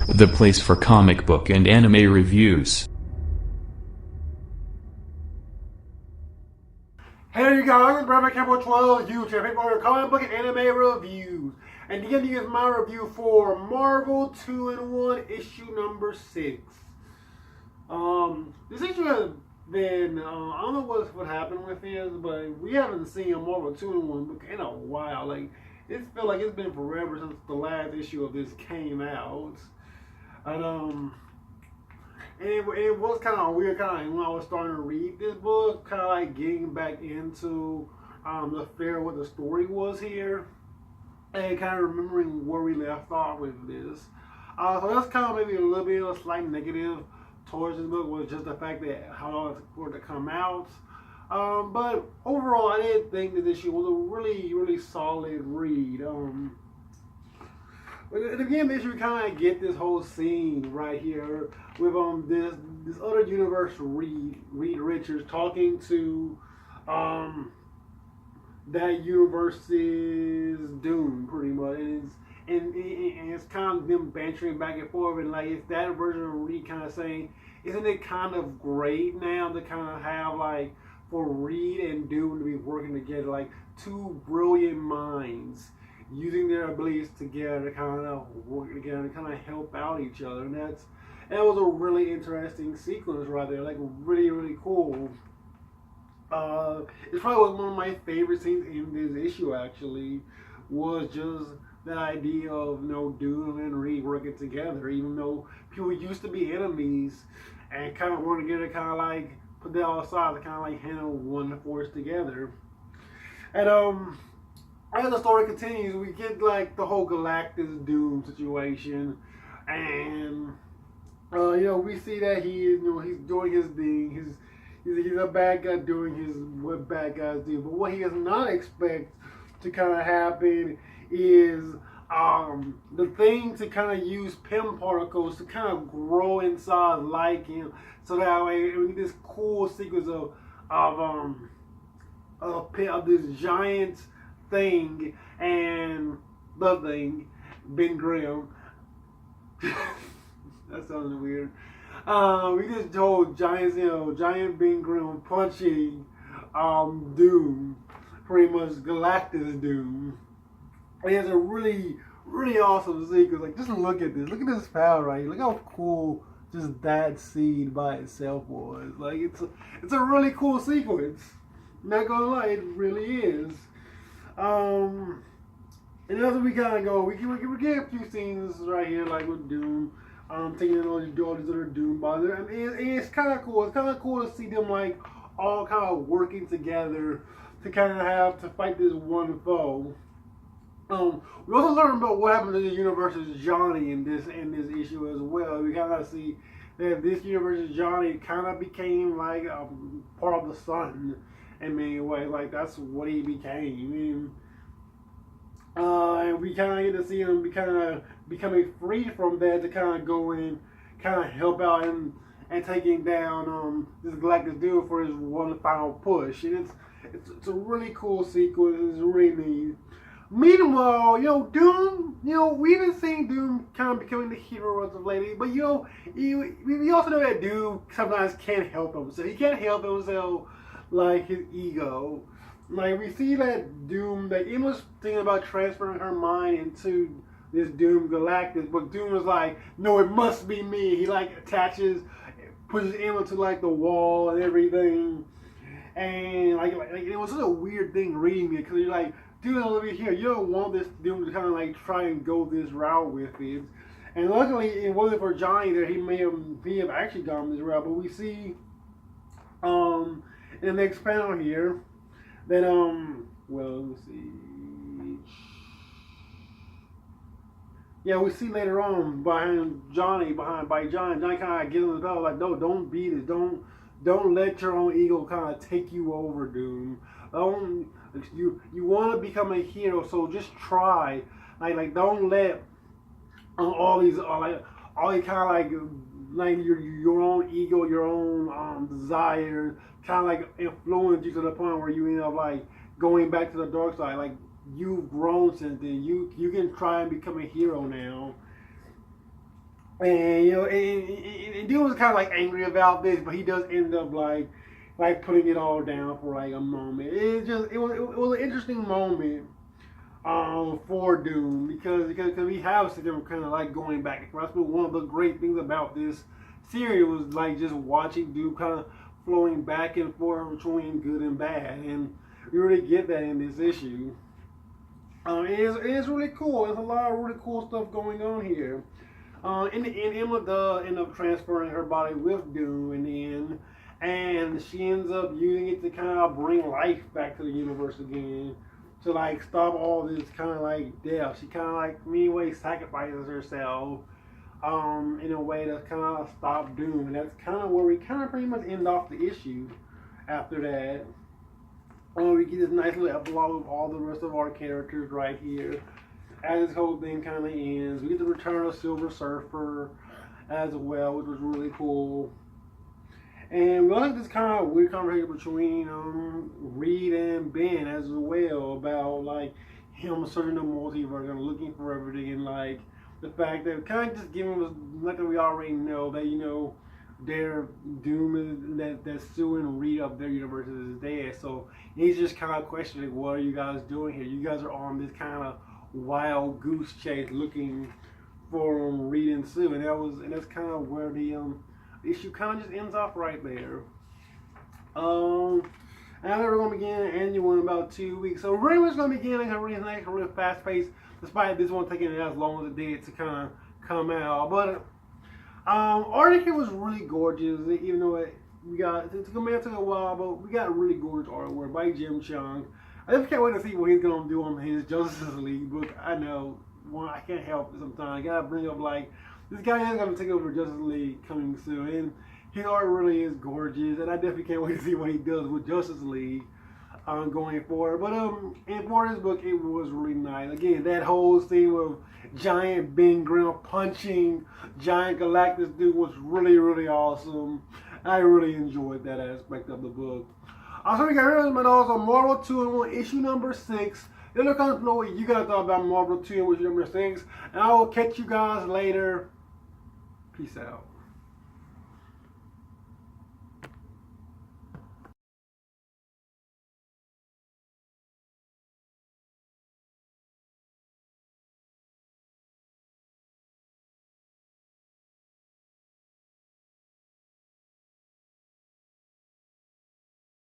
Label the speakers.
Speaker 1: the place for comic book and anime reviews.
Speaker 2: Hey you guys, it's Brad Campbell 12 YouTube for your comic book and anime reviews. And again, here's my review for Marvel 2-in-1 issue number 6. This issue has been, I don't know what happened with this, but we haven't seen a Marvel 2-in-1 book in a while. Like, it feels like it's been forever since the last issue of this came out. And it was kind of weird, kind of when I was starting to read this book, kind of like getting back into the affair what the story was here, and kind of remembering where we left off with this. So that's kind of maybe a little bit of a slight negative towards this book, was just the fact that how long it took for it to come out. But overall, I did think that this issue was a really, really solid read. And again, this we kind of get this whole scene right here with this other universe Reed Richards talking to that universe's Doom, pretty much, and it's kind of them bantering back and forth, and like it's that version of Reed kind of saying, isn't it kind of great now to kind of have like for Reed and Doom to be working together, like two brilliant minds using their abilities together to kind of work together and kind of help out each other. And that was a really interesting sequence right there, like really, really cool. It's probably one of my favorite scenes in this issue, actually, was just that idea of Doom and Reed working together, even though people used to be enemies and kind of work together, kind of like put that all aside to kind of like handle one force together. And as the story continues, we get like the whole Galactus Doom situation, and we see that he is, he's doing his thing. He's a bad guy doing what bad guys do. But what he does not expect to kind of happen is the thing to kind of use PIM particles to kind of grow inside like him, so that way we get this cool sequence of this giant thing and the thing, Ben Grimm. That sounds weird. We just told giant Ben Grimm punching Doom, pretty much Galactus Doom. And it's a really, really awesome sequence. Like, just look at this. Look at this power right here. Look how cool just that scene by itself was. Like, it's a really cool sequence. Not gonna lie, it really is. And as we kind of go, we get a few scenes right here, like with Doom, taking in all these other Doom bodies. I mean, it's kind of cool. It's kind of cool to see them like all kind of working together to kind of have to fight this one foe. We also learn about what happened to the universe's Johnny in this issue as well. We kind of see that this universe's Johnny kind of became like part of the Sun in many ways. Like, that's what he became. And we kind of get to see him becoming free from that to kind of go in, kind of help out and taking down this Galactus dude for his one final push. And it's a really cool sequence. It's really neat. Meanwhile, Doom, we've been seeing Doom kind of becoming the hero as of lately, but we also know that Doom sometimes can't help himself. He can't help himself, like his ego. Like, we see that Doom, that Emma's thinking about transferring her mind into this Doom Galactus, but Doom was like, no, it must be me. He like pushes Emma to like the wall and everything. And like it was such a weird thing reading it, because you're like, dude, over here, you don't want this Doom to kind of like try and go this route with it. And luckily, it wasn't for Johnny that he may have actually gone this route. But we see in the next panel here that well, let me see. Yeah, we see later on behind Johnny kind of gets him the belt, like, no, don't beat it, don't let your own ego kind of take you over, Doom. You want to become a hero, so just try. Like don't let all these kind of like your own ego, your own desires, kind of like influence you to the point where you end up like going back to the dark side. Like, you've grown since then. You can try and become a hero now. And and Doom was kind of like angry about this, but he does end up like putting it all down for like a moment. It was an interesting moment for Doom because we have seen them kind of like going back and forth. One of the great things about this series was like just watching Doom kind of flowing back and forth between good and bad, and you really get that in this issue. It is really cool. There's a lot of really cool stuff going on here. In the end, Emma does end up transferring her body with Doom in the end, and she ends up using it to kind of bring life back to the universe again, to like stop all this kind of like death. She kind of like, in many ways, sacrifices herself, in a way to kind of stop Doom, and that's kind of where we kind of pretty much end off the issue. After that, we get this nice little epilogue of all the rest of our characters right here. As this whole thing kind of ends, we get the return of Silver Surfer as well, which was really cool. And we also have this kind of weird conversation between Reed and Ben as well about like him searching the multiverse and looking for everything, and like the fact that kind of just giving us nothing we already know, that their Doom is that Sue and Reed of their universe is dead. So he's just kind of questioning, what are you guys doing here? You guys are on this kind of wild goose chase looking for Reed and Sue, and that's kind of where the issue kind of just ends off right there. And we're going to begin an annual in about 2 weeks. So really much going to begin like a really fast pace, despite this one taking as long as it did to kind of come out. But art here was really gorgeous, even though it took a while, but we got really gorgeous artwork by Jim Chung. I just can't wait to see what he's gonna do on his Justice League book. I know, I can't help it sometimes. I gotta bring up like this guy is gonna take over Justice League coming soon, and his art really is gorgeous, and I definitely can't wait to see what he does with Justice League going forward. But and for this book, it was really nice. Again, that whole scene with giant Ben Grimm punching giant Galactus dude was really, really awesome. I really enjoyed that aspect of the book. Also, we got rid of my dogs on Marvel 2-in-1 issue number 6. Then it comes to know what you guys thought about Marvel 2 and issue number 6. And I will catch you guys later. Peace out.